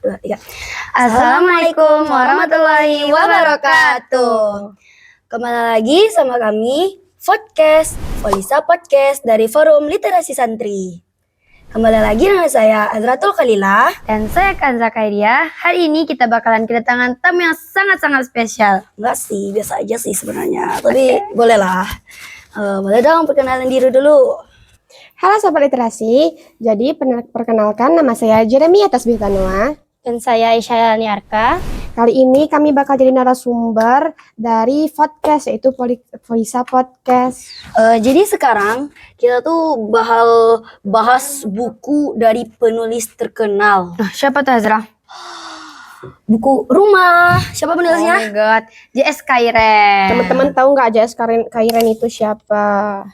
2, 3. Assalamualaikum warahmatullahi wabarakatuh. Kembali lagi sama kami, Podcast, Polisa Podcast dari Forum Literasi Santri. Kembali lagi dengan saya, Azratul Khalila. Dan saya Kanza Khairia. Hari ini kita bakalan kedatangan tamu yang sangat-sangat spesial. Enggak sih, biasa aja sih sebenarnya. Tapi bolehlah. Boleh dong perkenalan diri dulu. Halo Sobat Literasi, jadi perkenalkan nama saya Jeremia Tasbih-Tanoa. Dan saya Aisyah Niarka. Kali ini kami bakal jadi narasumber dari podcast, yaitu Polisa Podcast. Jadi sekarang kita tuh bahas buku dari penulis terkenal. Siapa tuh Azra? Buku Rumah. Siapa Oh penulisnya? my god, J.S. Khairen. Teman-teman tahu nggak J.S. Khairen itu siapa?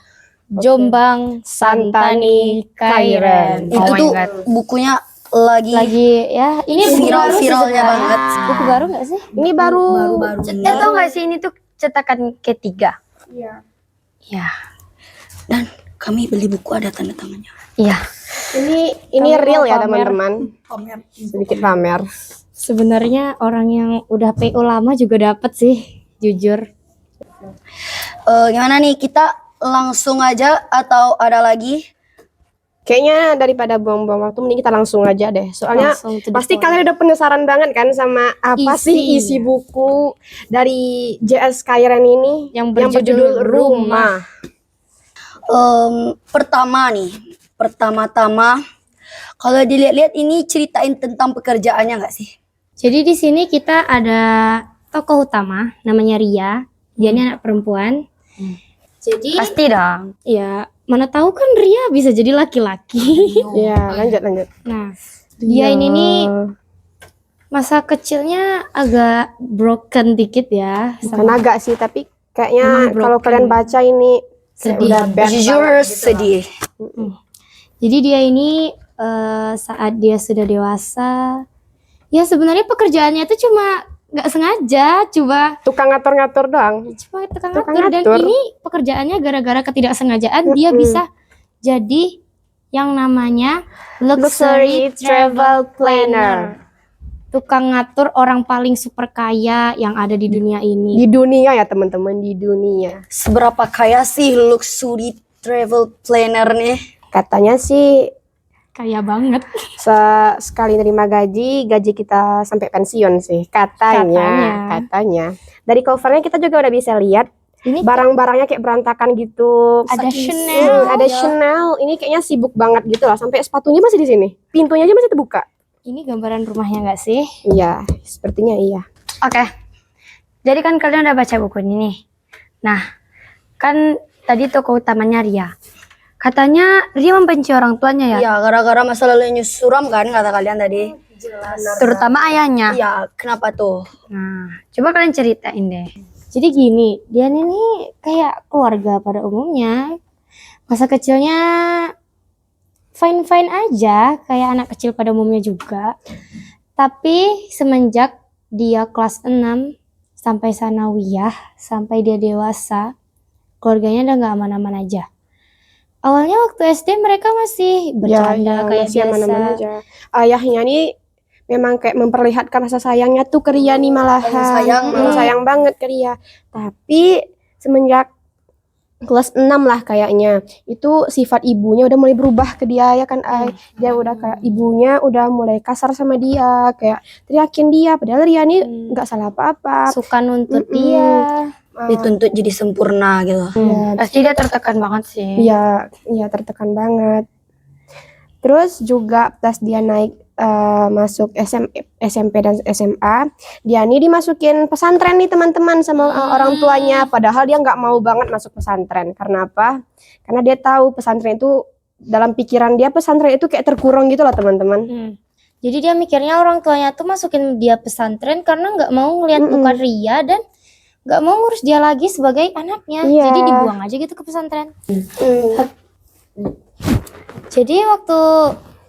Jombang Santani Khairen. Itu Oh my tuh god. bukunya lagi Ya, ini buku baru sih viralnya sebenarnya. banget. Buku baru nggak sih? Ini baru. baru-baru. Tahu nggak sih ini tuh cetakan ketiga? Iya. Ya. Dan kami beli buku ada tanda tangannya. Iya. Ini Kamu real mau ya pamer? teman-teman. Sedikit pamer. Sebenarnya orang yang udah PO lama juga dapat sih, jujur. Gimana nih, kita langsung aja atau ada lagi? Kayaknya daripada buang-buang waktu, mending kita langsung aja deh. Soalnya Langsung to the pasti point. kalian udah penasaran banget kan sama apa sih isi buku dari J.S. Khairen ini Yang berjudul Rumah. Pertama-tama, kalau dilihat-lihat ini ceritain tentang pekerjaannya nggak sih? Jadi di sini kita ada tokoh utama namanya Ria. Dia ini anak perempuan. Jadi pasti dong. Ya, mana tahu kan Ria bisa jadi laki-laki. Iya, lanjut. Nah, dia ini nih masa kecilnya agak broken dikit ya. Bukan agak sih, tapi kayaknya Emang kalau broken. kalian baca ini Sedih. udah bad Jujur banget gitu sedih. Jadi dia ini saat dia sudah dewasa, ya sebenarnya pekerjaannya itu cuma nggak sengaja, lah. Tukang ngatur-ngatur doang. cuma tukang Tukang ngatur. Dan ngatur. ini pekerjaannya gara-gara ketidaksengajaan dia bisa jadi yang namanya luxury travel planner. Tukang ngatur orang paling super kaya yang ada di dunia ini. Di dunia ya teman-teman, di dunia. Seberapa kaya sih luxury travel planner nih? Katanya sih Kaya banget. sekali nerima gaji kita sampai pensiun sih. Katanya. Dari covernya kita juga udah bisa lihat Ini barang-barangnya kayak berantakan gitu. ada Saking Chanel. Ada Chanel. Ini kayaknya sibuk banget gitu lah. Sampai sepatunya masih di sini. Pintunya aja masih terbuka. Ini gambaran rumahnya nggak sih? Iya, sepertinya iya. Oke. Jadi kan kalian udah baca buku ini nih. Nah, kan tadi tokoh utamanya Ria. Katanya Ria membenci orang tuanya ya, Ya, gara-gara masa lalunya suram kan kata kalian tadi. terutama ayahnya. Iya, kenapa tuh? Nah, coba kalian ceritain deh. Jadi gini, dia ini kayak keluarga pada umumnya. Masa kecilnya fine-fine aja, kayak anak kecil pada umumnya juga. Tapi semenjak dia kelas 6 sampai sanawiyah, sampai dia dewasa, keluarganya udah gak aman-aman aja. Awalnya waktu SD mereka masih bercanda kayak masih biasa. aman-aman aja. Ayahnya nih memang kayak memperlihatkan rasa sayangnya tuh ke Ria nih malahan. Sayang banget ke Ria. Tapi semenjak kelas 6 lah kayaknya, itu sifat ibunya udah mulai berubah ke dia ya kan, dia udah kayak ibunya udah mulai kasar sama dia, kayak teriakin dia, padahal Ria nih nggak salah apa-apa. Suka nuntut dia. Dituntut jadi sempurna gitu. Pasti dia tertekan banget sih. Iya, tertekan banget. Terus juga pas dia naik masuk SMP dan SMA, dia nih dimasukin pesantren nih teman-teman sama orang tuanya. Padahal dia nggak mau banget masuk pesantren. Karena apa? Karena dia tahu pesantren itu, dalam pikiran dia pesantren itu kayak terkurung gitu loh teman-teman. Jadi dia mikirnya orang tuanya tuh masukin dia pesantren karena nggak mau ngelihat muka Ria dan nggak mau ngurus dia lagi sebagai anaknya. Iya. Jadi dibuang aja gitu ke pesantren. Jadi waktu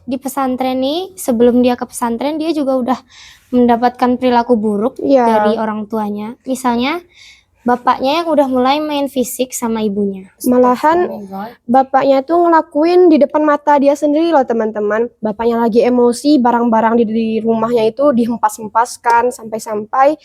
di pesantren nih, sebelum dia ke pesantren dia juga udah mendapatkan perilaku buruk Iya. dari orang tuanya. Misalnya bapaknya yang udah mulai main fisik sama ibunya. Malahan bapaknya tuh ngelakuin di depan mata dia sendiri loh teman-teman. Bapaknya lagi emosi, barang-barang di rumahnya itu dihempas-hempaskan sampai-sampai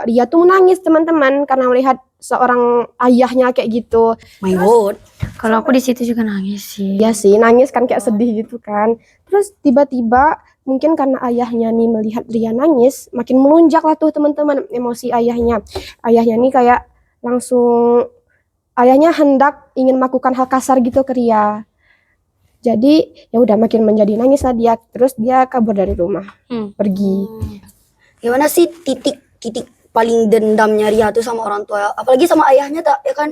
dia tuh menangis teman-teman karena melihat seorang ayahnya kayak gitu. My God. Kalau aku di situ juga nangis sih. Ya sih, nangis kan kayak sedih gitu kan. Terus tiba-tiba mungkin karena ayahnya nih melihat Ria nangis, makin melunjak lah tuh teman-teman emosi ayahnya. Ayahnya nih kayak langsung, ayahnya hendak ingin melakukan hal kasar gitu ke Ria. Jadi ya udah makin menjadi nangis lah dia. Terus dia kabur dari rumah, pergi. Gimana sih titik paling dendamnya Ria tuh sama orang tua, apalagi sama ayahnya tak ya kan?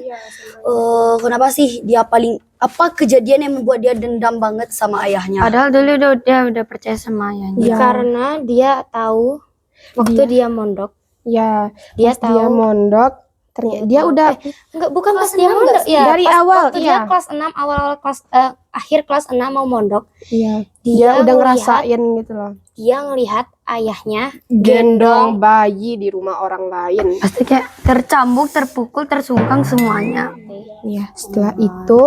Kenapa sih dia paling apa kejadian yang membuat dia dendam banget sama ayahnya? Padahal dulu dia udah percaya sama ayahnya. Iya. Karena dia tahu waktu dia mondok, Ya, dia pas dia tahu mondok, ternyata dia udah enggak bukan Kelas pas dia 6 mondok nggak sih? ya. Dari pas awal, waktu iya. dia kelas 6 awal-awal kelas akhir kelas 6 mau mondok, iya, dia dia udah ngelihat- ngerasain gitu loh. dia ngelihat ayahnya Gendong bayi di rumah orang lain. pasti kayak tercambuk, terpukul, tersungkang semuanya. Iya, setelah itu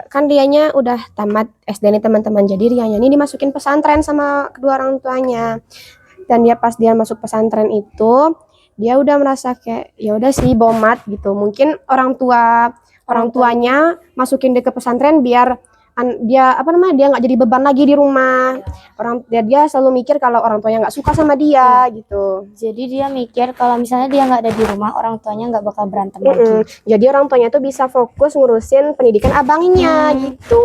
kan dianya udah tamat SD nih teman-teman. Jadi Rianya ini dimasukin pesantren sama kedua orang tuanya. Dan pas dia masuk pesantren itu, dia udah merasa kayak ya udah sih bomat gitu. Mungkin orang tuanya masukin dia ke pesantren biar dia nggak jadi beban lagi di rumah. Dia selalu mikir kalau orang tuanya nggak suka sama dia gitu. Jadi dia mikir kalau misalnya dia nggak ada di rumah, orang tuanya nggak bakal berantem lagi. Jadi orang tuanya tuh bisa fokus ngurusin pendidikan abangnya gitu.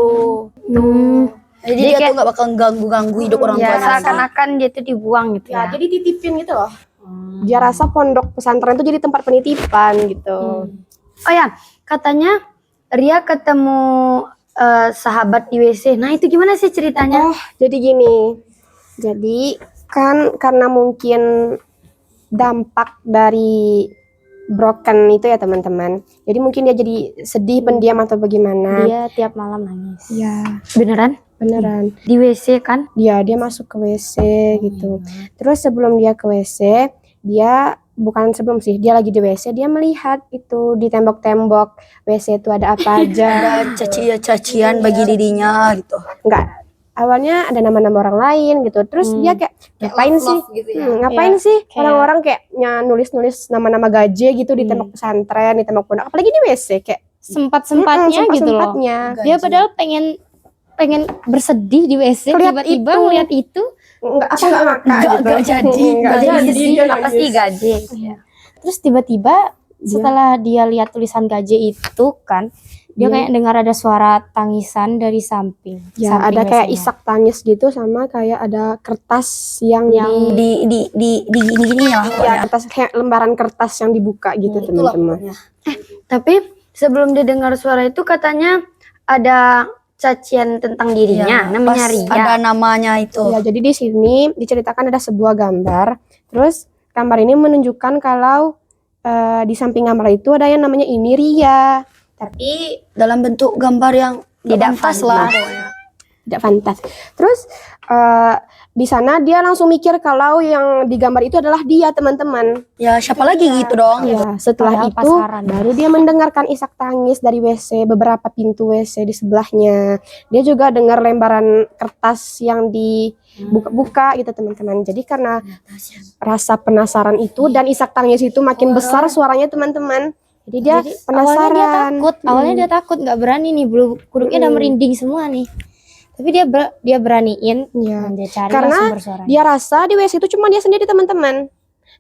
Jadi dia tuh nggak bakal ganggu hidup orang Ya, tuanya. seakan-akan dia tuh dibuang gitu ya. Jadi titipin gitu loh. Dia rasa pondok pesantren itu jadi tempat penitipan gitu. Oh ya, katanya Ria ketemu sahabat di WC. Nah, itu gimana sih ceritanya? Oh, jadi gini. Jadi kan karena mungkin dampak dari broken itu ya teman-teman. Jadi mungkin dia jadi sedih, pendiam atau bagaimana. Dia tiap malam nangis. Iya, Beneran? beneran. Di WC kan? Dia masuk ke WC gitu. Terus sebelum dia ke WC, dia lagi di WC, dia melihat itu di tembok-tembok WC itu ada apa aja. Ada cacian bagi dirinya gitu. Enggak, awalnya ada nama-nama orang lain gitu. Terus dia kayak ngapain sih? Ngapain sih orang-orang kayak nulis-nulis nama-nama gaje gitu di tembok pesantren, di tembok pondok, apalagi di WC kayak Sempat-sempatnya gitu loh. sempat-sempatnya. Dia padahal pengen bersedih di WC, Ngeliat tiba-tiba itu. ngeliat itu. Enggak jadi. Nggak jadi sih, dia Apa sih nangis. gaje? Terus tiba-tiba setelah dia lihat tulisan gaje itu kan, dia kayak dengar ada suara tangisan dari samping. Ya, samping ada kayak WC-nya. isak tangis gitu sama kayak ada kertas yang di gini ya. ya kertas kayak lembaran kertas yang dibuka gitu Itulah teman-teman. pokoknya. Tapi sebelum dia dengar suara itu katanya ada cacian tentang dirinya, Iya, namanya pas Ria. ada namanya itu. Ya, jadi di sini diceritakan ada sebuah gambar. Terus gambar ini menunjukkan kalau di samping gambar itu ada yang namanya ini Ria. Tapi dalam bentuk gambar yang tidak pas lah. Tidak fantas. Terus di sana dia langsung mikir kalau yang di gambar itu adalah dia teman-teman. Ya siapa lagi gitu dong. Ya, setelah Padahal itu pasaran. baru dia mendengarkan isak tangis dari WC, beberapa pintu WC di sebelahnya. Dia juga dengar lembaran kertas yang dibuka-buka gitu teman-teman. Jadi karena rasa penasaran itu dan isak tangis itu makin besar suaranya teman-teman. Jadi dia penasaran. Awalnya dia takut, nggak berani nih, bulu kuduknya udah merinding semua nih. Tapi dia beraniin, Iya. dan dia cari Karena sumber suaranya. dia rasa di WC itu cuma dia sendiri teman-teman.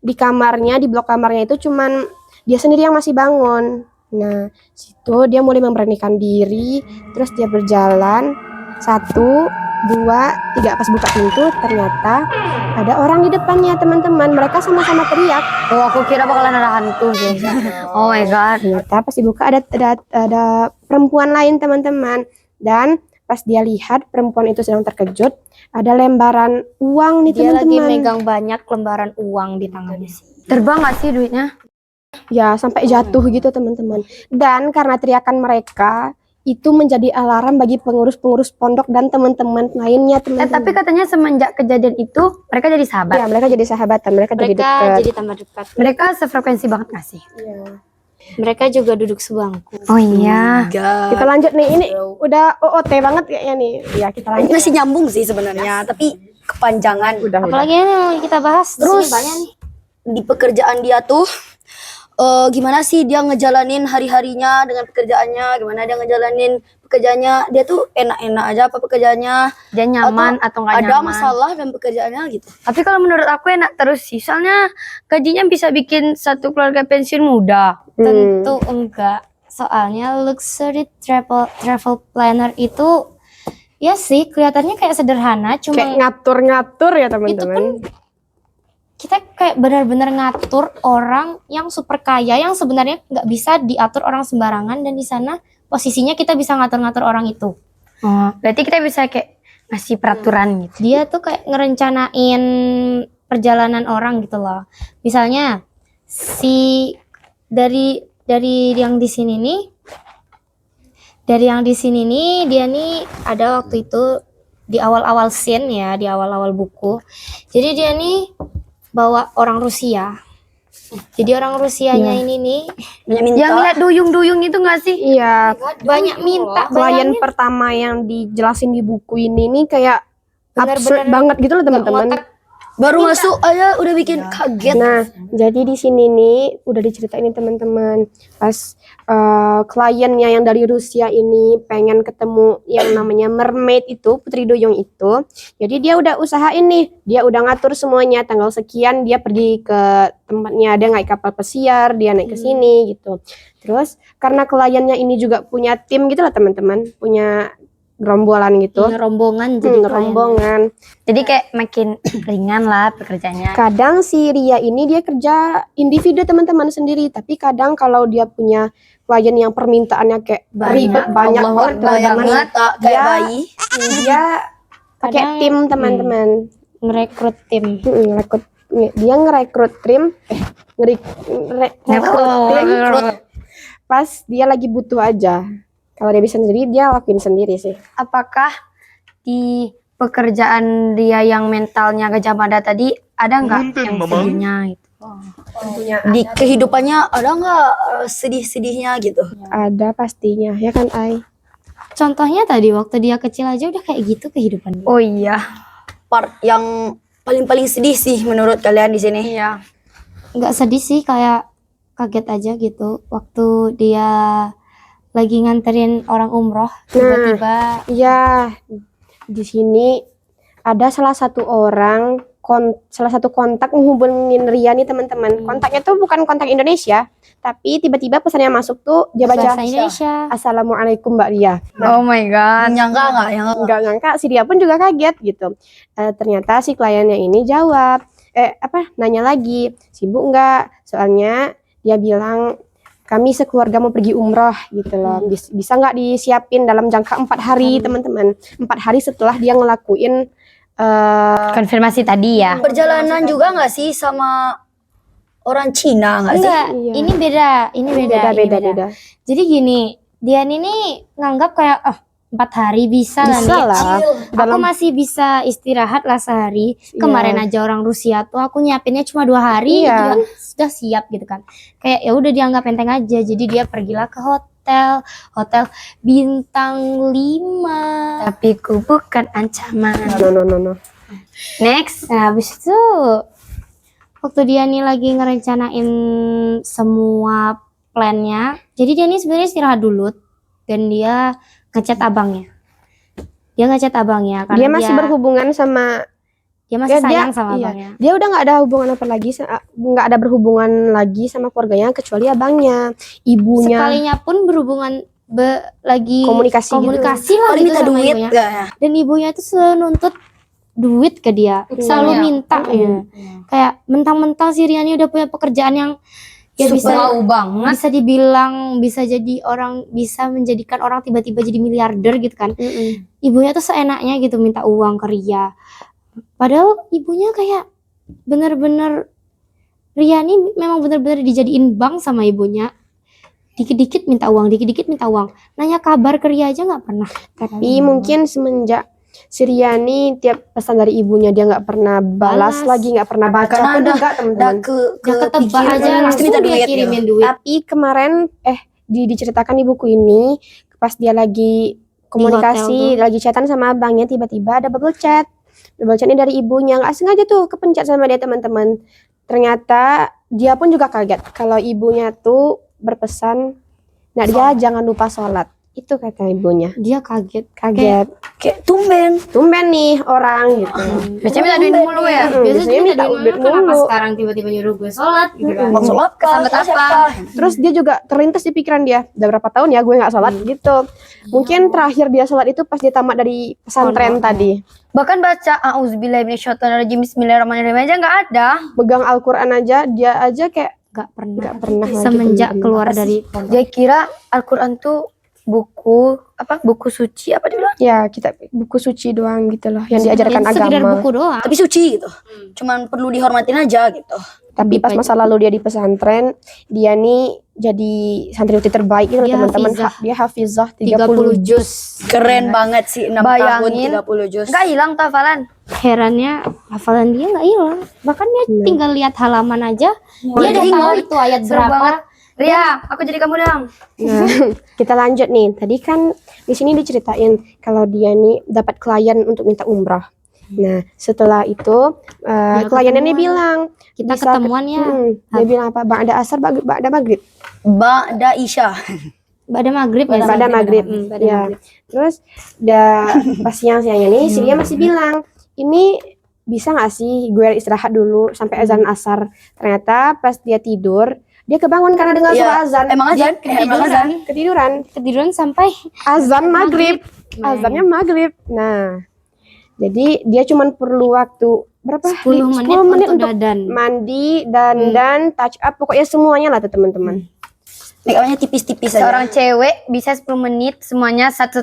Di kamarnya, di blok kamarnya itu cuman dia sendiri yang masih bangun. Nah, situ dia mulai memberanikan diri, terus dia berjalan 1, 2, 3 pas buka pintu ternyata ada orang di depannya teman-teman. Mereka sama-sama teriak. Oh, aku kira bakalan ada hantu guys. Oh my god. Ternyata pas dibuka ada perempuan lain teman-teman. Dan pas dia lihat perempuan itu sedang terkejut, ada lembaran uang nih Dia teman-teman. lagi megang banyak lembaran uang di tangannya. Terbang gak sih duitnya? Ya, sampai jatuh gitu teman-teman. Dan karena teriakan mereka, itu menjadi alarm bagi pengurus-pengurus pondok dan teman-teman lainnya, teman-teman. Tapi katanya semenjak kejadian itu mereka jadi sahabat. Ya, mereka jadi sahabatan, mereka jadi Mereka dekat. jadi tambah dekat. Mereka sefrekuensi banget gak sih? Iya. Mereka juga duduk sebangku. Oh iya. Kita lanjut nih, ini udah OOT banget kayaknya nih. Ya, kita lanjut. Masih nyambung sih sebenarnya, tapi kepanjangan. Udah. Apalagi ini yang kita bahas. di Terus sini banyak nih. di pekerjaan dia tuh gimana sih dia ngejalanin hari-harinya dengan pekerjaannya, gimana dia ngejalanin pekerjaannya, dia tuh enak-enak aja apa pekerjaannya, Dia nyaman atau nggak ada nyaman. masalah dan pekerjaannya gitu. Tapi kalau menurut aku enak terus sih. Soalnya gajinya bisa bikin satu keluarga pensiun muda. Tentu enggak. Soalnya luxury travel planner itu ya sih kelihatannya kayak sederhana, cuma Kayak ngatur-ngatur ya, itu teman-teman. pun kita kayak benar-benar ngatur orang yang super kaya yang sebenarnya nggak bisa diatur orang sembarangan, dan di sana posisinya kita bisa ngatur-ngatur orang itu. Oh, berarti kita bisa kayak ngasih peraturan gitu. Dia tuh kayak ngerencanain perjalanan orang gitu loh. Misalnya si dari yang di sini nih, dia nih ada waktu itu di awal-awal scene ya, di awal-awal buku. Jadi dia nih bawa orang Rusia. Jadi orang Rusianya ini nih Yang lihat duyung-duyung itu gak sih? Iya, banyak minta, klien bayangin. pertama yang dijelasin di buku ini nih kayak absurd Bener-bener banget gitu loh, nggak teman-teman. ngotak. Baru masuk aja udah bikin kaget. Nah, jadi di sini nih udah diceritain nih teman-teman, pas kliennya yang dari Rusia ini pengen ketemu yang namanya mermaid itu, putri duyung itu. Jadi dia udah usahain nih, dia udah ngatur semuanya, tanggal sekian dia pergi ke tempatnya, dia naik kapal pesiar, dia naik ke sini gitu. Terus karena kliennya ini juga punya tim gitu lah teman-teman, punya gerombolan gitu. Rombongan jadi klien. Rombongan. Jadi kayak makin ringan lah pekerjaannya. Kadang si Ria ini dia kerja individu teman-teman sendiri, tapi kadang kalau dia punya klien yang permintaannya kayak ribet banyak Allah banget Akbar, yang teman-teman, minta kayak Ya. bayi. dia pakai Kadang- tim teman-teman. Ngerekrut tim. Dia ngerekrut tim, rekrut tim pas dia lagi butuh aja. Kalau dia bisa sendiri, dia lakuin sendiri sih. Apakah di pekerjaan dia yang mentalnya Gajah Mada tadi ada nggak yang sedihnya gitu? Di kehidupannya ada nggak sedih-sedihnya gitu? Ada pastinya, ya kan Ai? Contohnya tadi waktu dia kecil aja udah kayak gitu kehidupan dia. Oh iya. Part yang paling sedih sih menurut kalian di sini. Iya. Nggak sedih sih, kayak kaget aja gitu waktu dia lagi nganterin orang umroh tiba-tiba Ya, di sini ada salah satu orang, salah satu kontak menghubungin Ria nih teman-teman. Kontaknya tuh bukan kontak Indonesia, tapi tiba-tiba pesannya masuk tuh dia baca bahasa Indonesia. Assalamualaikum Mbak Ria. Oh my god. Nyangka nggak? Yang Nggak nyangka, si dia pun juga kaget gitu. Ternyata si kliennya ini jawab, nanya lagi, sibuk nggak? Soalnya dia bilang kami sekeluarga mau pergi umroh gitu loh. Bisa nggak disiapin dalam jangka 4 hari teman-teman? 4 hari setelah dia ngelakuin Konfirmasi tadi ya. perjalanan juga nggak sih sama orang Cina nggak sih? Enggak, Iya. ini beda. Ini beda. Jadi gini, Dian ini nganggap kayak 4 hari bisa lah Bisa nih. lah. Aku masih bisa istirahat lah sehari. Iya. Kemarin aja orang Rusia tuh aku nyiapinnya cuma 2 hari Iya. juga sudah siap gitu kan. Kayak ya udah dianggap enteng aja. Jadi dia pergilah ke hotel bintang 5. Tapi ku bukan ancaman. No. Next. Nah, habis itu waktu dia nih lagi ngerencanain semua plannya, jadi dia nih sebenarnya istirahat dulu dan dia ngechat abangnya. Karena Dia masih berhubungan sama dia masih Ya, sayang sama iya. abangnya. Dia udah nggak ada hubungan apa lagi, nggak ada berhubungan lagi sama keluarganya kecuali abangnya, ibunya. Sekalinya pun berhubungan lagi Komunikasi gitu. lah Paling gitu minta sama duit ibunya. nggak ya? Dan ibunya tuh selalu nuntut duit ke dia, selalu Iya. minta ya. Kayak mentang-mentang si Riani udah punya pekerjaan yang ya bisa Wow banget. bisa dibilang bisa jadi orang, bisa menjadikan orang tiba-tiba jadi miliarder gitu kan. Ibunya tuh seenaknya gitu minta uang ke Ria. Padahal ibunya kayak bener-bener Ria nih memang bener-bener dijadiin bank sama ibunya. dikit-dikit minta uang, dikit-dikit minta uang. Nanya kabar ke Ria aja nggak pernah. Tapi mungkin semenjak si Ria nih tiap pesan dari ibunya dia nggak pernah balas lagi, nggak pernah baca Karena pun udah enggak teman-teman. Udah ketebak aja pasti langsung minta dia duit gitu. kirimin duit. Tapi kemarin diceritakan di buku ini pas dia lagi komunikasi, hotel lagi chatan sama abangnya, tiba-tiba ada bubble chat. Bubble chatnya dari ibunya, nggak sengaja tuh kepencet sama dia teman-teman. Ternyata dia pun juga kaget kalau ibunya tuh berpesan, nah dia jangan lupa sholat. Itu kata ibunya. Dia kaget. Kaget. Kayak tumben Nih orang gitu. Biasanya minta duit mulu ya. Biasanya minta duit kenapa mulu. sekarang tiba-tiba nyuruh gue sholat gitu kan. mau sholat Kesambet apa? Terus dia juga terlintas di pikiran dia, udah berapa tahun ya gue nggak sholat gitu. Mungkin terakhir dia sholat itu pas dia tamat dari pesantren tadi. Bahkan baca a'udzubillahiminasyaitonirrajim bismillahirrahmanirrahim aja nggak ada. Pegang Al-Quran aja, dia aja kayak Gak pernah. nggak pernah lagi Semenjak temen-temen. keluar dari pondok. Dia kira Al-Quran tuh buku suci apa dia bilang? Ya kita buku suci doang gitu loh, yang diajarkan Sekedar agama. buku doang. tapi suci gitu. Cuman perlu dihormatin aja gitu. Tapi pas masa lalu dia di pesantren, dia nih jadi santriwati terbaik gitu loh, Dia teman-teman. hafizah. Dia hafizah 30 juz. Keren banget sih 6 tahun Bayangin. 30 juz. Nggak hilang tuh hafalan. Herannya hafalan dia nggak hilang. Bahkan dia tinggal lihat halaman aja, dia udah tahu itu ayat Seru berapa. banget. Ria, aku jadi kamu dong. Nah, kita lanjut nih. Tadi kan di sini diceritain kalau dia nih dapat klien untuk minta umrah. Nah, setelah itu kliennya nih bilang, Kita bisa ketemuan ya. dia bilang apa? Ba'da asar, ba'da maghrib. Ba'da Isya. Pada maghrib ya. Ba'da maghrib. Pada Ya. maghrib. Terus pas siang-siangnya nih, si dia masih bilang, ini bisa nggak sih gue istirahat dulu sampai azan asar. Ternyata pas dia tidur, dia kebangun karena dengar Iya, suara azan. emang azan? Emang azan? Ketiduran Sampai azan maghrib. Azannya maghrib. Nah, jadi dia cuma perlu waktu berapa? 10 menit, 10 menit untuk untuk dadan. mandi, dandan, touch up, pokoknya semuanya lah tuh teman-teman. Makeupnya tipis-tipis aja. Seorang cewek bisa 10 menit semuanya set.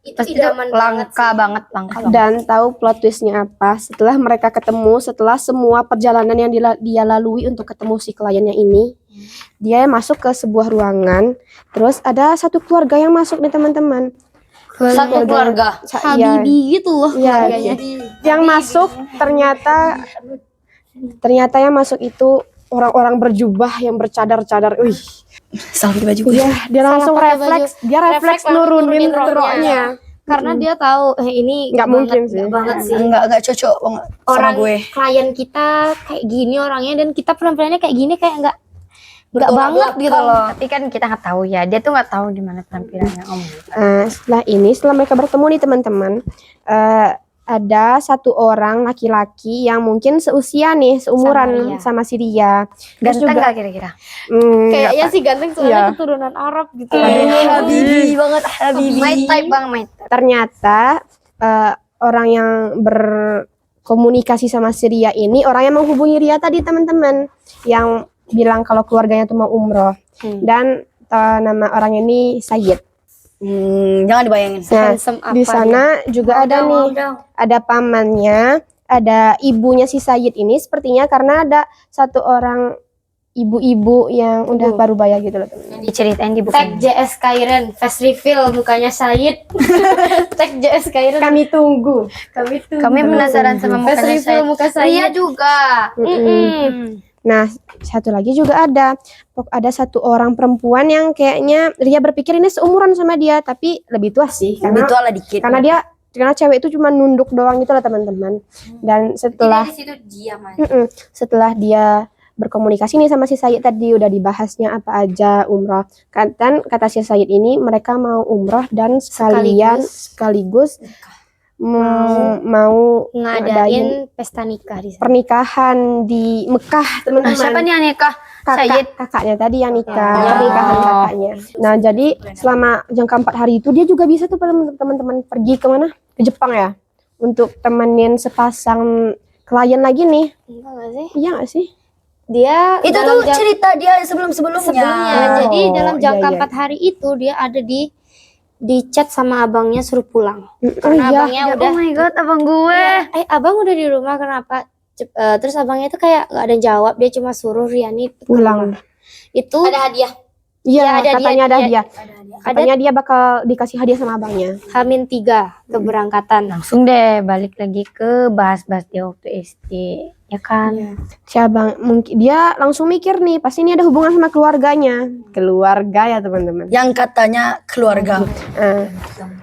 Pasti itu idaman langka banget, langka banget. Dan tahu plot twistnya apa? Setelah mereka ketemu, setelah semua perjalanan yang dia lalui untuk ketemu si kliennya ini, dia masuk ke sebuah ruangan. Terus ada satu keluarga yang masuk nih teman-teman. Satu keluarga. Iya, Habibi gitu loh iya. keluarganya. Yang masuk ternyata yang masuk itu orang-orang berjubah yang bercadar-cadar. Wih, Salah pakai baju gue. iya, dia langsung pakai refleks, dia Refleks refleks langsung nurunin nurunin roknya. roknya. Karena dia tahu ini Nggak mungkin sih. nggak banget sih. Enggak cocok banget sama Orang gue. klien kita kayak gini orangnya dan kita penampilannya kayak gini kayak nggak banget gitu loh. Tapi kan kita nggak tahu ya. Dia tuh nggak tahu di mana penampilannya Om. Setelah mereka bertemu nih teman-teman, ada satu orang laki-laki yang mungkin seusia nih, seumuran sama si Ria. Terus Ganteng juga, nggak kira-kira? Kayaknya sih ganteng soalnya Iya. keturunan Arab gitu. Habibi banget, Habibi. My type bang, my type. ternyata orang yang berkomunikasi sama si Ria ini, orang yang menghubungi Ria tadi teman-teman, yang bilang kalau keluarganya tuh mau umroh. Dan nama orang ini Sayyid. Jangan dibayangin. Nah, Handsome apa di sana juga ada nih, ada pamannya, ada ibunya si Sayyid ini, sepertinya karena ada satu orang ibu-ibu yang udah baru bayar gitu loh teman. Diceritain di buku. Tag JS Kairen, face reveal mukanya Syed. Tag JS Kairen. Kami tunggu. Kami penasaran sama Face mukanya reveal saya. muka Ria Syed. juga. Nah, satu lagi juga ada satu orang perempuan yang kayaknya Ria berpikir ini seumuran sama dia, tapi lebih tua sih, Lebih tua lah dikit. karena cewek itu cuma nunduk doang gitu lah teman-teman. Dan setelah situ diam aja. setelah dia berkomunikasi nih sama si Sayyid tadi, udah dibahasnya apa aja umroh. Dan kata si Sayyid ini mereka mau umroh dan sekaligus mau Ngadain pesta nikah di sana. pernikahan di Mekah teman-teman. Siapa nih yang nikah? Sayyid. Kakaknya tadi yang nikah, pernikahan kakaknya. Nah, jadi selama jangka 4 hari itu dia juga bisa tuh teman-teman pergi ke mana? Ke Jepang ya, untuk temenin sepasang klien lagi nih. Enggak nggak sih? Iya nggak sih? Dia Itu dalam tuh cerita dia sebelum-sebelumnya. sebelumnya. Jadi Oh, dalam iya, jangka iya. 4 hari itu dia ada di chat sama abangnya suruh pulang. Oh Karena iya. abangnya udah Oh my god, abang gue. abang udah di rumah kenapa? Terus abangnya itu kayak nggak ada jawab, dia cuma suruh Riani Pulang. Itu ada hadiah. Iya, ada katanya ada dia. dia. Katanya dia bakal dikasih hadiah sama abangnya. H-3 keberangkatan. Langsung deh balik lagi ke bahas-bahas dia waktu SD. Ya kan? Si abang mungkin dia langsung mikir nih, pasti ini ada hubungan sama keluarganya. Keluarga ya teman-teman. Yang katanya keluarga.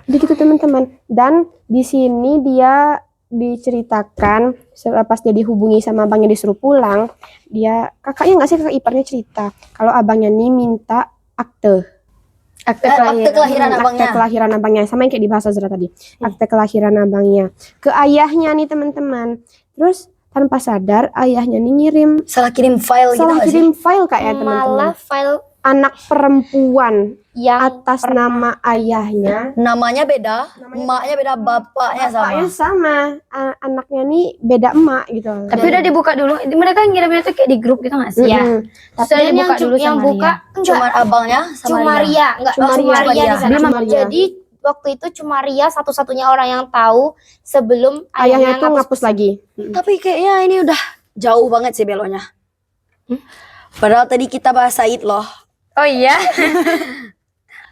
Jadi gitu teman-teman. Dan di sini dia diceritakan pas dia dihubungi sama abangnya disuruh pulang, dia kakak iparnya cerita kalau abangnya nih minta akte Akte kelahiran abangnya. akte kelahiran abangnya, sama yang kayak di bahasa Zara tadi. Akte kelahiran abangnya ke ayahnya nih teman-teman. Terus tanpa sadar ayahnya nih Salah kirim file gitu salah nggak sih? kirim file kayak teman-teman. Malah file Anak perempuan yang atas nama ayahnya. Namanya beda, emaknya beda, bapaknya Bapaknya sama. sama, anaknya nih beda emak gitu. Tapi udah dibuka dulu. Mereka ngirimnya tuh kayak di grup gitu gak sih? Mm-mm. Terus dan udah dibuka dulu yang sama buka Ria. Cuma abangnya sama cuma Ria. Ria, enggak Cuma cuma Ria. Ria di sana. Belum Ria. Jadi waktu itu cuma Ria satu-satunya orang yang tahu sebelum Ayahnya tuh ngapus lagi. Tapi kayaknya ini udah jauh banget sih belonya. Padahal tadi kita bahas Said loh. Oh iya.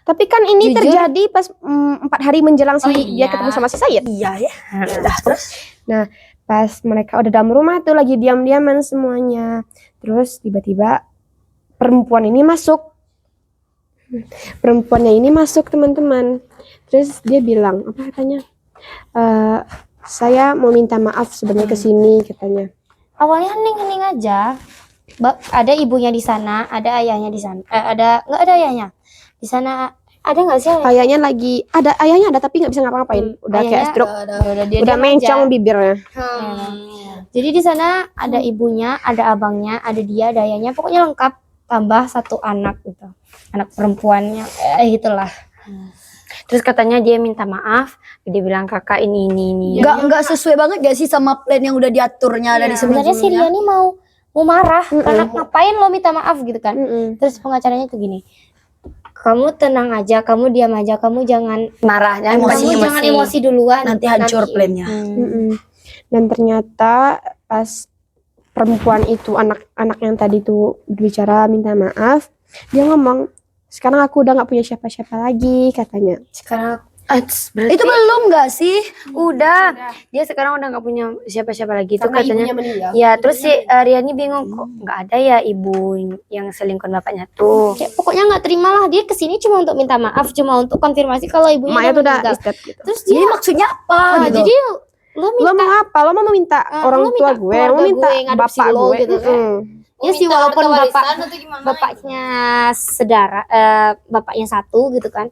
Tapi kan ini Jujur? terjadi pas 4 hari menjelang dia iya. ketemu sama si Sayed. Iya ya. Udah terus. Nah, pas mereka udah dalam rumah tuh lagi diam-diaman semuanya. Terus tiba-tiba perempuan ini masuk. Perempuannya ini masuk teman-teman. Terus dia bilang, apa katanya? Saya mau minta maaf sebenarnya kesini katanya. awalnya hening-hening aja. Ada ibunya di sana, ada ayahnya di sana. Nggak ada ayahnya. Di sana ada nggak sih ayah? Ayahnya lagi ada, ayahnya ada tapi nggak bisa ngapa-ngapain. Udah kayak ayahnya stroke, Udah dia udah diam mencong aja. bibirnya. Jadi di sana ada ibunya, ada abangnya, ada dia, ada ayahnya, pokoknya lengkap. Tambah satu anak gitu, anak perempuannya, gitulah. Terus katanya dia minta maaf. Dia bilang kakak ini. Enggak sesuai banget gak sih sama plan yang udah diaturnya dari Sebenarnya si sebelumnya? Ria ini mau marah, karena ngapain lo minta maaf gitu kan? Mm-mm. Terus pengacaranya tuh gini, kamu tenang aja, kamu diam aja, kamu jangan Marahnya jangan emosi duluan. Nanti hancur plannya. Mm-mm. Dan ternyata pas perempuan itu anak yang tadi tuh bicara minta maaf, dia ngomong, sekarang aku udah nggak punya siapa-siapa lagi katanya. Sekarang Itu belum gak sih? udah. Dia sekarang udah nggak punya siapa-siapa lagi. Itu Karena katanya. ibunya meninggal. Ya terus si Riani bingung kok nggak ada ya ibu yang selingkuh bapaknya tuh. Kayak pokoknya nggak terima lah, dia kesini cuma untuk minta maaf, cuma untuk konfirmasi kalau ibunya Emaknya tuh udah meninggal. istet gitu. Terus Jadi dia maksudnya apa gitu? jadi lo Lo minta mau apa? Lo mau minta orang lo tua minta gue, keluarga lo minta gue yang ngadopsi bapak lo gue. gitu kan. ya sih walaupun bapaknya bapaknya satu gitu kan.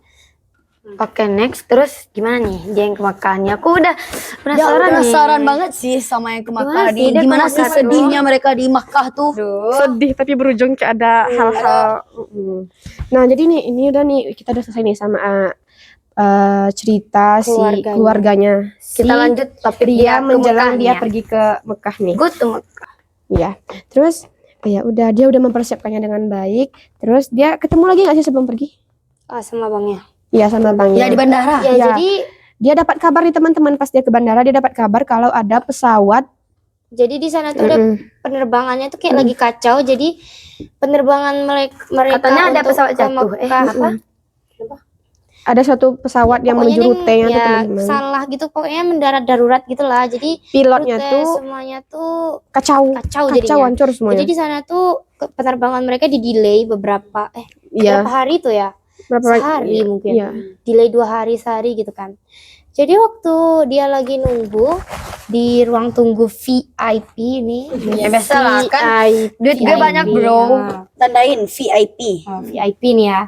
Oke next terus gimana nih dia yang ke Mekahnya? Aku udah Ya, penasaran nih. penasaran banget sih sama yang ke Makkah Gimana sih? nih. Dia Gimana ke sih Makkah sedihnya mereka di Makkah tuh? Sedih tapi berujung kayak ada hal-hal. Nah jadi nih ini udah nih kita udah selesai nih sama cerita si keluarganya. Kita lanjut topik Ria dia ke menjelang dia Mekahnya. pergi ke Mekah nih. Good tuh. Iya. Terus ya udah dia udah mempersiapkannya dengan baik. Terus dia ketemu lagi nggak sih sebelum pergi? Sama abangnya. Iya sama abangnya. Ya di bandara. Ya Iya. jadi Dia dapat kabar nih teman-teman pas dia ke bandara dia dapat kabar kalau ada pesawat. di sana tuh ada penerbangannya tuh kayak lagi kacau. Jadi penerbangan mereka Katanya ada untuk pesawat ke jatuh. Mekah, Apa? Ada suatu pesawat yang pokoknya menuju dia rutenya tuh ya teman-teman. salah gitu, pokoknya mendarat darurat gitulah. Jadi Pilotnya rute tuh semuanya tuh kacau kacau jadinya. hancur Jadi semuanya. di sana tuh penerbangan mereka di delay beberapa Iya. berapa hari tuh ya? Berapa Sehari mungkin. Iya. Delay 2 hari sehari gitu kan. Jadi waktu dia lagi nunggu di ruang tunggu VIP nih, Ya biasa lah kan. Duit gue VIP, banyak bro. nah. Tandain VIP. VIP nih ya.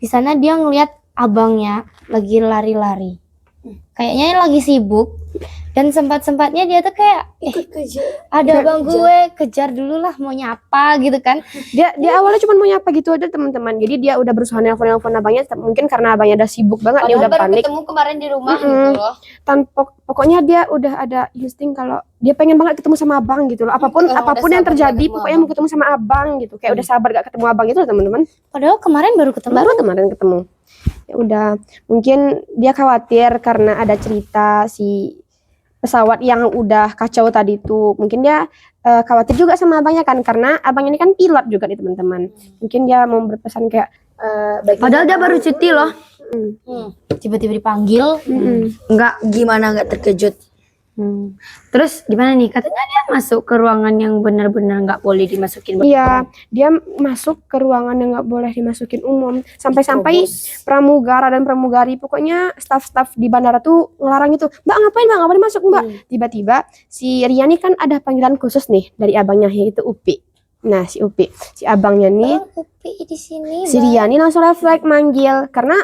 Di sana dia ngelihat abangnya lagi lari-lari. Kayaknya lagi sibuk dan sempat-sempatnya dia tuh kayak ada abang gue, kejar dulu lah mau nyapa gitu kan. Dia awalnya cuma mau nyapa gitu aja teman-teman. Jadi dia udah berusaha nelfon abangnya, mungkin karena abangnya udah sibuk banget, dia Padahal udah baru panik. ketemu kemarin di rumah Mm-mm. gitu loh. Pokoknya dia udah ada insting kalau dia pengen banget ketemu sama abang gitu loh. Apapun udah yang sabar terjadi, gak ketemu pokoknya mau ketemu sama abang gitu. Kayak udah sabar gak ketemu abang gitu loh teman-teman. Padahal kemarin baru ketemu. Baru kemarin ketemu. Ya udah, mungkin dia khawatir karena ada cerita si pesawat yang udah kacau tadi tuh. Mungkin dia khawatir juga sama abangnya kan, karena abang ini kan pilot juga nih teman-teman. Mungkin dia mau berpesan kayak Padahal dia baru cuti loh. Tiba-tiba dipanggil. Gimana nggak terkejut? Terus gimana nih? Katanya dia masuk ke ruangan yang benar-benar nggak boleh dimasukin. Iya, dia masuk ke ruangan yang nggak boleh dimasukin umum. Sampai-sampai pramugara dan pramugari, pokoknya staf-staf di bandara tuh ngelarang itu. Mbak ngapain mbak? Nggak boleh masuk mbak. Tiba-tiba si Riani kan ada panggilan khusus nih dari abangnya, yaitu Upi. Nah si Upi, si abangnya nih, Upi di sini. si Riani langsung refleks manggil. Karena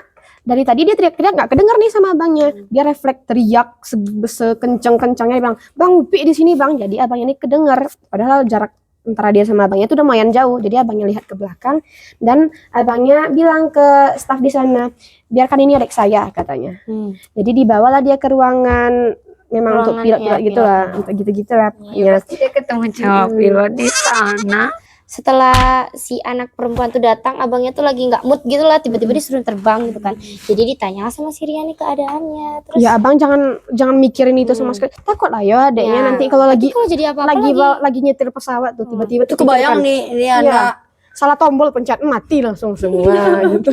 dari tadi dia teriak-teriak nggak kedengar nih sama abangnya. Dia refleks teriak sekencang-kencangnya, dia bilang, "Bang Upi di sini, Bang." Jadi abangnya ini kedengar. Padahal jarak antara dia sama abangnya itu udah lumayan jauh. Jadi abangnya lihat ke belakang dan abangnya bilang ke staf di sana, "Biarkan ini adik saya," katanya. Jadi dibawalah dia ke ruangan memang untuk Ruangan, pilot-pilot ya, gitulah, untuk gitu-gitulah. Ya. Dia ketemu cowok pilot di sana. Setelah si anak perempuan tuh datang, abangnya tuh lagi nggak mood gitu lah, tiba-tiba disuruh terbang gitu kan. Jadi ditanya sama si Riani keadaannya. Terus Ya abang jangan mikirin itu sama sekali. Takut lah ya adeknya Ya, nanti kalau lagi kalau jadi apa-apa lagi nyetir pesawat tuh tiba-tiba Itu kebayang nih ini Iya. anak. salah tombol pencet mati langsung semua gitu.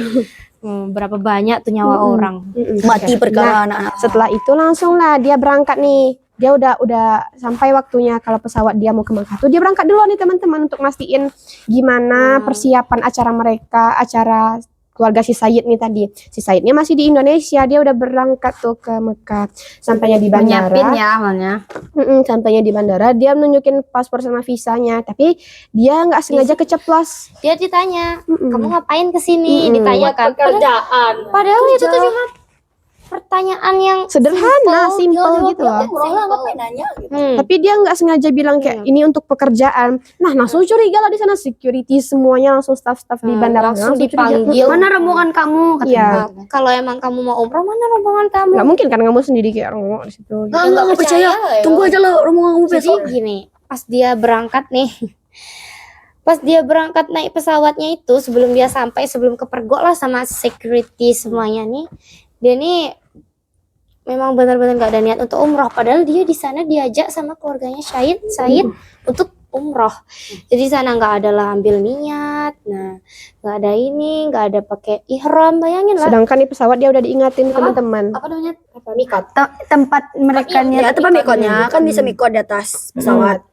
berapa banyak tuh nyawa orang. Mati perkara anak-anak. Setelah itu langsung lah dia berangkat nih. Dia udah sampai waktunya kalau pesawat dia mau ke Makkah tuh dia berangkat dulu nih teman-teman untuk mastiin gimana persiapan acara mereka, acara keluarga si Sayid nih tadi. Si Sayidnya masih di Indonesia, dia udah berangkat tuh ke Mekah. Sampainya di bandara. Nyiapin ya awalnya. Sampainya di bandara dia nunjukin paspor sama visanya, tapi dia nggak sengaja keceplos. Dia ditanya, kamu ngapain kesini? Ditanya kan. Pekerjaan. Padahal itu tuh cuma pertanyaan yang Sederhana, simple gitu Ya, loh. orang lah ngapain nanya gitu. Tapi dia nggak sengaja bilang kayak ini untuk pekerjaan. Nah langsung curiga lah di sana, security semuanya langsung staff-staff di bandara langsung curiga. dipanggil. Mana rombongan kamu? Iya, Kalau emang kamu mau umroh, mana rombongan kamu? nggak mungkin kan kamu sendiri kayak orang di situ. Gitu. Nggak percaya. Tunggu aja lo rombongan kamu Jadi besok. gini, pas dia berangkat nih, pas dia berangkat naik pesawatnya itu, sebelum dia sampai, sebelum kepergok lah sama security semuanya nih, dia nih memang benar-benar nggak ada niat untuk umroh. Padahal dia di sana diajak sama keluarganya Said untuk umroh. Jadi sana nggak ada lah ambil niat, nah nggak ada ini, nggak ada pakai ihram, bayangin lah. Sedangkan di pesawat dia udah diingatin teman-teman. Apa namanya? Mikot. Tempat mereka Ya, niat. tempat mikotnya kan bisa mikot di atas pesawat.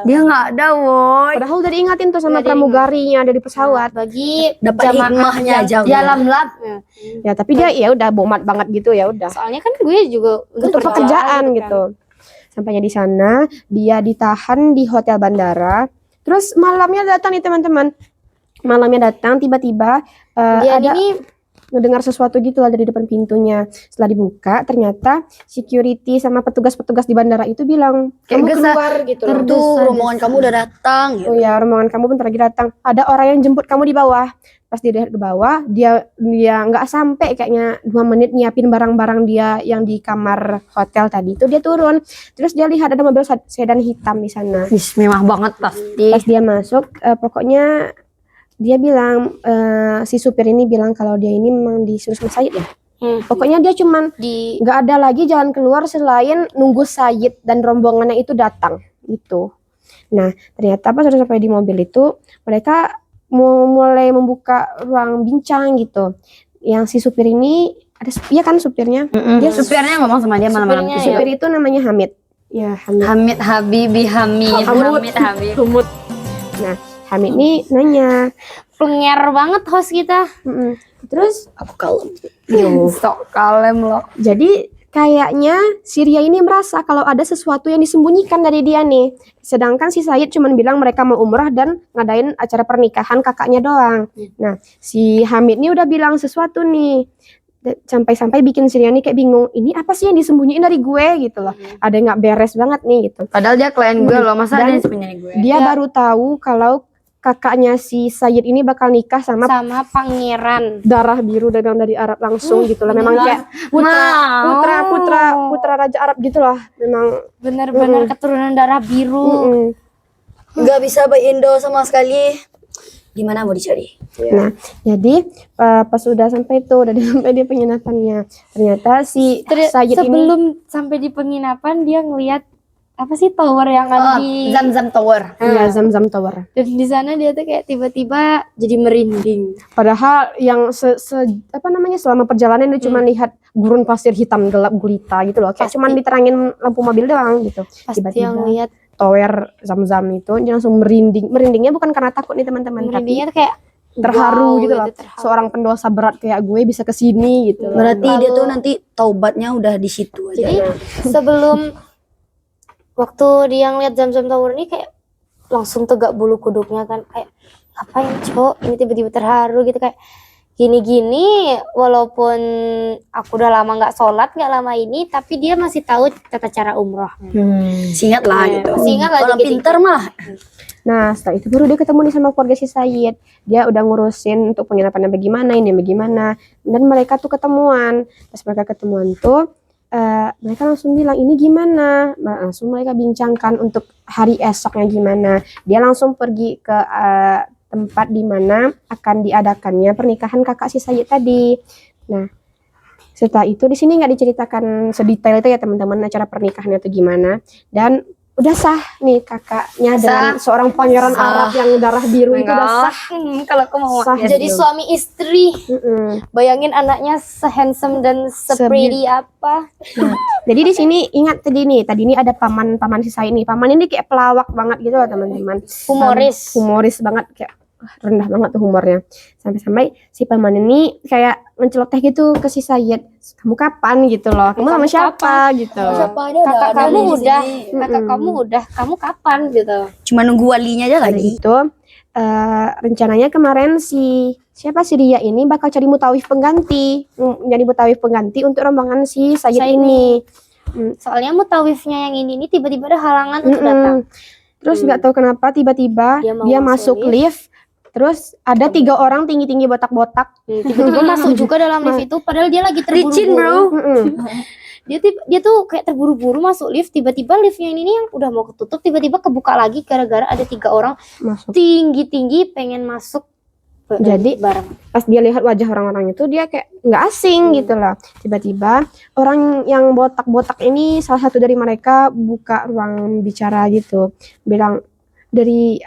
Dia nggak ada, woi. Padahal udah diingatin tuh sama pramugarinya dari pesawat. Bagi Dapat hikmahnya aja. Dalam lab. Ya tapi dia ya udah bomat banget gitu ya udah. soalnya kan gue juga Untuk pekerjaan gitu. Sampainya di sana, dia ditahan di hotel bandara. Terus malamnya datang nih teman-teman. Malamnya datang tiba-tiba Dia ada ini ngedengar sesuatu gitu lah dari depan pintunya. Setelah dibuka, ternyata security sama petugas-petugas di bandara itu bilang, kamu keluar gitu loh. Tuh rombongan kamu udah datang gitu. Oh ya, rombongan kamu bentar lagi datang. Ada orang yang jemput kamu di bawah. Pas dia lihat ke bawah, dia nggak sampai kayaknya 2 menit nyiapin barang-barang dia yang di kamar hotel tadi. Itu dia turun. Terus dia lihat ada mobil sedan hitam di sana. Mewah banget pasti. Pas dia masuk, pokoknya dia bilang si supir ini bilang kalau dia ini memang disuruh sama Sayid ya. Pokoknya dia cuman di nggak ada lagi jalan keluar selain nunggu Sayid dan rombongannya itu datang gitu. Nah ternyata pas sudah sampai di mobil itu mereka mulai membuka ruang bincang gitu. Yang si supir ini ada iya kan supirnya? Dia supirnya ngomong sama dia malam-malam. Supirnya, Supir itu namanya Hamid. Ya Hamid. Hamid Habibi Hamid. Hamid Habib. Nah Hamid nih nanya. pengen banget host kita. Terus Aku kalem. Sok kalem loh. jadi kayaknya si Ria ini merasa kalau ada sesuatu yang disembunyikan dari dia nih. Sedangkan si Sayid cuma bilang mereka mau umrah dan ngadain acara pernikahan kakaknya doang. Nah, si Hamid nih udah bilang sesuatu nih. Sampai-sampai bikin si Ria nih kayak bingung. Ini apa sih yang disembunyiin dari gue gitu loh. Ada yang nggak beres banget nih gitu. Padahal dia klien gue loh. Masa Dan dia sebenarnya gue. Dia baru tahu kalau kakaknya si Sayid ini bakal nikah sama Sama pangeran. darah biru dagang dari Arab langsung gitu lah. Memang kayak putra raja Arab gitu lah. Memang Bener-bener keturunan darah biru. Nggak bisa Indo sama sekali. Gimana mau dicari? Nah, jadi pas udah sampai itu, udah sampai di penginapannya. Ternyata si Sayid ini Sebelum sampai di penginapan dia ngelihat apa sih tower yang ada di Zam-Zam Tower. Iya, Zam-Zam Tower. dan di sana dia tuh kayak tiba-tiba jadi merinding. Padahal yang apa namanya selama perjalanan dia cuma lihat gurun pasir hitam gelap gulita gitu loh. Kayak Pasti. cuma diterangin lampu mobil doang gitu. Pasti Tiba-tiba yang lihat tower Zam-Zam itu dia langsung merinding. Merindingnya bukan karena takut nih teman-teman, tapi merindingnya tuh kayak terharu wow, gitu loh. terharu. Seorang pendosa berat kayak gue bisa ke sini gitu loh. Berarti dia Lalu- tuh nanti taubatnya udah di situ aja. Jadi sebelum waktu dia ngeliat Zam-Zam Tower ini kayak langsung tegak bulu kuduknya kan, kayak ngapain cok ini tiba-tiba terharu gitu, kayak gini-gini walaupun aku udah lama nggak sholat nggak lama ini, tapi dia masih tahu tata cara umroh. Ingat lah Iya, gitu. masih ingat lah Orang dikit-dikit. pinter mah. Nah, setelah itu baru dia ketemu nih sama keluarga si Sayid. Dia udah ngurusin untuk penginapannya bagaimana, ini bagaimana. Dan mereka tuh ketemuan. Pas mereka ketemuan tuh, mereka langsung bilang, ini gimana? Langsung mereka bincangkan untuk hari esoknya gimana. Dia langsung pergi ke tempat di mana akan diadakannya pernikahan kakak si Sayid tadi. Nah, setelah itu di sini nggak diceritakan sedetail itu ya teman-teman acara pernikahannya itu gimana. Dan udah sah nih kakaknya dengan seorang pangeran Arab yang darah biru itu udah sah. Kalau aku mau Sah jadi gitu. suami istri, Mm-mm. bayangin anaknya se-handsome dan se-pretty apa. Nah, jadi di sini ingat tadi ini ada paman si Sayid nih. Paman ini kayak pelawak banget gitu loh teman-teman. Humoris. Humoris banget, kayak rendah banget tuh humornya. Sampai-sampai si paman ini kayak menceloteh gitu ke si Sayid. Kamu kapan gitu loh? Kamu sama Kamu siapa gitu? Siapa aja Kakak ada kamu di udah, sini. kakak kamu udah, kamu kapan gitu. Cuma nunggu walinya aja Udah lagi. gitu rencananya kemarin siapa si Ria ini bakal cari mutawif pengganti. Jadi mutawif pengganti untuk rombongan si Sayid Sayid ini. Soalnya mutawifnya yang ini tiba-tiba ada halangan untuk datang. Terus nggak tahu kenapa tiba-tiba Dia mau dia masuk masuk lift. Terus ada 3 orang tinggi-tinggi botak-botak. Tiba-tiba masuk juga dalam lift itu, padahal dia lagi Licin, terburu-buru. bro. Mm-mm. Dia tuh kayak terburu-buru masuk lift, tiba-tiba liftnya ini yang udah mau ketutup, tiba-tiba kebuka lagi gara-gara ada 3 orang Masuk. tinggi-tinggi pengen masuk. Jadi, bareng. Pas dia lihat wajah orang-orang itu dia kayak nggak asing gitu lah. Tiba-tiba orang yang botak-botak ini salah satu dari mereka buka ruang bicara gitu, bilang dari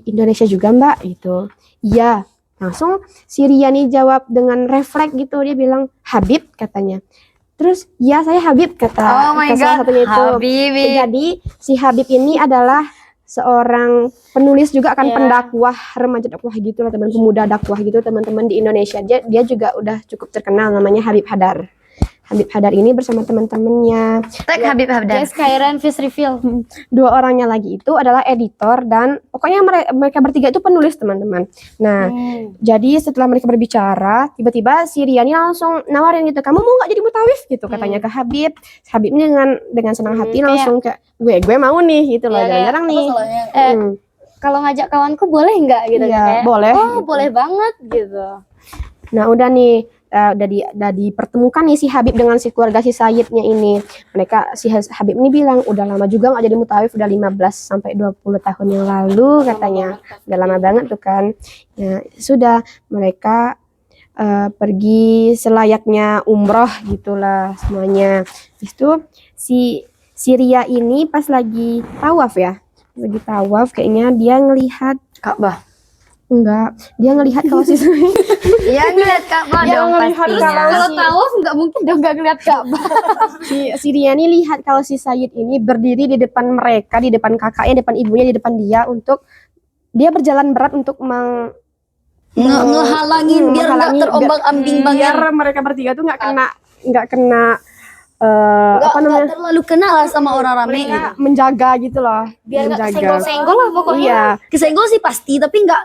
Indonesia juga Mbak gitu. Iya. Langsung si Riani jawab dengan refleks gitu, dia bilang Habib katanya. Terus ya saya Habib kata salah satunya itu. Habibi. Jadi si Habib ini adalah seorang penulis juga akan Iya. pendakwah, remaja dakwah gitu lah, teman pemuda dakwah gitu teman-teman di Indonesia. Dia juga udah cukup terkenal, namanya Habib Hadar. Habib Hadar ini bersama teman-temannya. Tag Habib Habdan. Guys, Kairan Fish Reveal. 2 orangnya lagi itu adalah editor dan pokoknya mereka bertiga itu penulis teman-teman. Nah, jadi setelah mereka berbicara, tiba-tiba si Riani langsung nawarin gitu, kamu mau nggak jadi mutawif gitu katanya ke Habib. Habibnya dengan senang hati kayak- langsung kayak gue mau nih gitu loh, Iya, jarang-jarang nih. Kalau ngajak kawanku boleh nggak gitu? Iya, Kayak, boleh. Oh, boleh banget gitu. Nah udah nih udah dipertemukan nih si Habib dengan si keluarga si Sayidnya ini. Mereka si Habib ini bilang udah lama juga nggak jadi mutawif, udah 15 sampai 20 tahun yang lalu katanya. Udah lama banget tuh kan. Ya sudah mereka pergi selayaknya umroh gitulah semuanya. Habis itu si Ria ini pas lagi tawaf ya. Lagi tawaf kayaknya dia ngelihat Ka'bah. enggak, dia ngelihat kalau si Iya ngeliat Ka'bah Dia dong ngelihat pastinya. Kalau tawaf nggak mungkin dong nggak ngeliat Ka'bah. si Riani lihat kalau si Sayid ini berdiri di depan mereka, di depan kakaknya, di depan ibunya, di depan dia untuk dia berjalan berat untuk Ngehalangin biar nggak menghalangi, terombang-ambing banget. biar mereka bertiga tuh nggak kena apa namanya, Nggak terlalu kenal lah sama orang rame mereka gitu. menjaga gitu loh, Biar nggak menjaga. senggol-senggol lah pokoknya. Iya. Kesenggol sih pasti, tapi nggak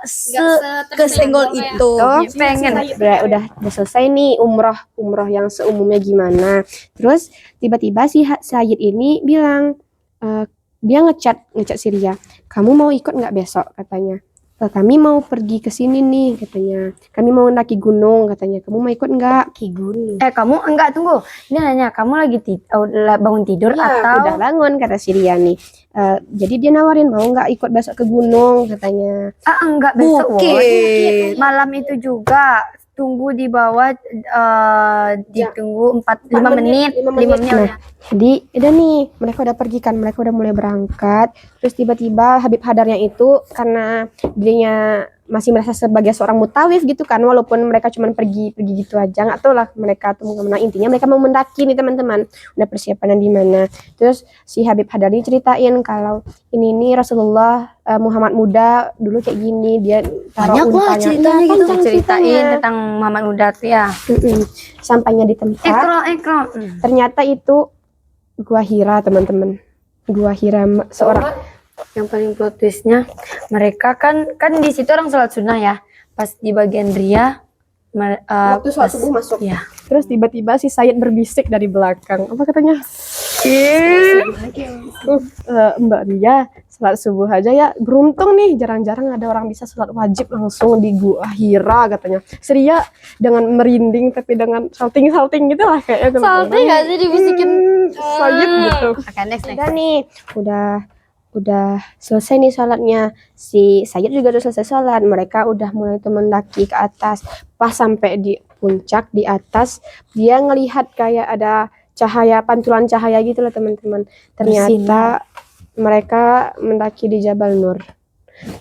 kesenggol itu. Tuh, Pengen. udah selesai nih umroh yang seumumnya gimana. Terus tiba-tiba si Sayid ini bilang dia ngechat si Ria, kamu mau ikut nggak besok katanya. Kami mau pergi ke sini nih katanya. Kami mau mendaki gunung katanya. Kamu mau ikut nggak? Ki gunung. Kamu enggak tunggu. Ini nanya, kamu lagi bangun tidur Iya, atau udah bangun kata si Ria nih. Jadi dia nawarin mau nggak ikut besok ke gunung katanya. enggak besok Bukit. Malam itu juga tunggu di bawah, ditunggu 5 menit. Nah, jadi udah nih, mereka udah pergi kan, mereka udah mulai berangkat. Terus tiba-tiba Habib Hadarnya itu karena dirinya masih merasa sebagai seorang mutawif gitu kan, walaupun mereka cuma pergi gitu aja, nggak tahu lah mereka tuh kemana. Intinya mereka mau mendaki nih teman-teman, udah persiapan di mana. Terus si Habib Hadar ini ceritain kalau ini nih Rasulullah Muhammad muda dulu kayak gini, dia taruh Banyak lah untanya. ceritanya Iya, gitu. panjang Ceritain ceritanya. tentang Muhammad Muda tuh ya. Sampainya di tempat, Ekro. ternyata itu Gua Hira teman-teman. Gua Hira seorang Yang paling plot twistnya, mereka kan di situ orang sholat sunnah ya. Pas di bagian Ria, waktu sholat subuh masuk. ya. Terus tiba-tiba si Sayyid berbisik dari belakang. Apa katanya? Mbak Ria, sholat subuh aja ya. Beruntung nih, jarang-jarang ada orang bisa sholat wajib langsung di Gua Hira katanya. Seria dengan merinding tapi dengan salting gitu lah kayaknya teman-teman. Salting gak sih dibisikin? Sayyid gitu. Oke, next. Udah nih, udah selesai nih sholatnya. Si Sayyid juga udah selesai sholat. Mereka udah mulai tuh mendaki ke atas. Pas sampai di puncak di atas, dia ngelihat kayak ada cahaya, pantulan cahaya gitu loh teman-teman. Ternyata mereka mendaki di Jabal Nur.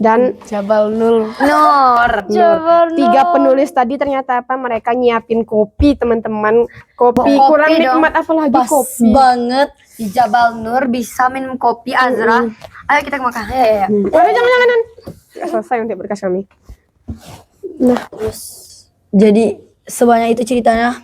Dan Jabal Nur. Nur. Nur. 3 penulis tadi ternyata apa? Mereka nyiapin kopi teman-teman. Kopi Kopi kurang dong. nikmat apalagi Pas kopi. banget. Di Jabal Nur bisa minum kopi Azra. Ayo kita makan. Ya. Udah jangan. Selesai untuk berkas kami. Nah, Terus jadi sebanyak itu ceritanya.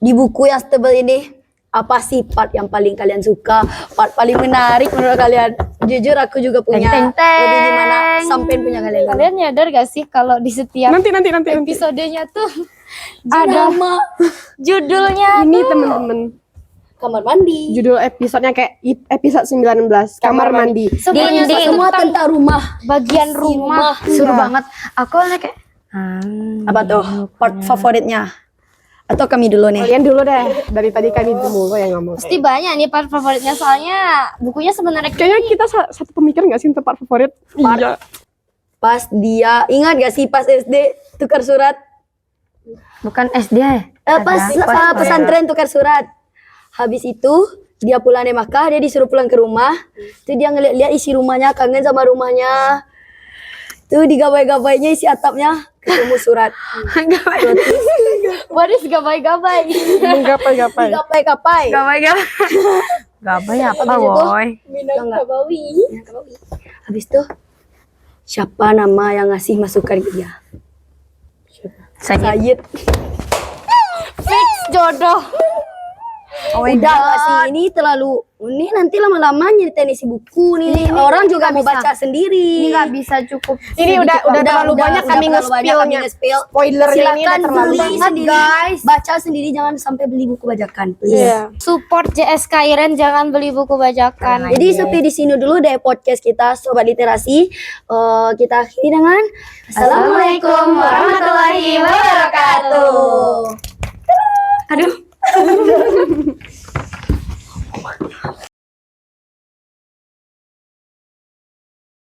Di buku yang tebal ini, apa sih part yang paling kalian suka? Part paling menarik menurut kalian? Jujur aku juga punya. Teng, teng, teng. Lebih gimana? Sampai punya kalian. Kalian nyadar gak sih kalau di setiap nanti. episodenya tuh ada Nama judulnya Ini teman-teman. kamar mandi. Judul episodenya kayak episode 19 kamar mandi. semuanya Semua tentang rumah. bagian rumah. Seru banget. Aku kayak Apa tuh? Part favoritnya? Atau kami dulu nih? Kalian dulu deh. Dari tadi kami dulu yang ngomong. Pasti banyak nih part favoritnya soalnya bukunya sebenarnya Kayaknya kita satu pemikiran nggak sih untuk part favorit? Iya. Pas dia, ingat gak sih pas SD tukar surat? bukan SD ya? Pas pesantren tukar surat. Habis itu dia pulang dari Makkah, dia disuruh pulang ke rumah. Tuh dia ngeliat-liat isi rumahnya, kangen sama rumahnya. Tuh digabai-gabainya isi atapnya, ketemu surat. what is gabai-gabai. Menggapai-gapai. Gapai-gapai. Gabay apa, Habis itu, woy? Minangkabawi. Habis itu siapa nama yang ngasih masukan ke dia? Sayyid. Fix jodoh. Udah gak sih, ini terlalu, ini nanti lama-lama nyeritain isi buku nih. Orang juga mau baca sendiri. Ini nggak bisa cukup. Ini udah terlalu banyak kami nge-spill-nya. Spoiler ini udah Silakan terlalu beli banget. sendiri, guys. Baca sendiri, jangan sampai beli buku bajakan. Please. Iya. Support JS Kairen, jangan beli buku bajakan. Jadi sampai di sini dulu deh podcast kita Sobat Literasi. Kita akhiri dengan Assalamualaikum warahmatullahi wabarakatuh. Aduh.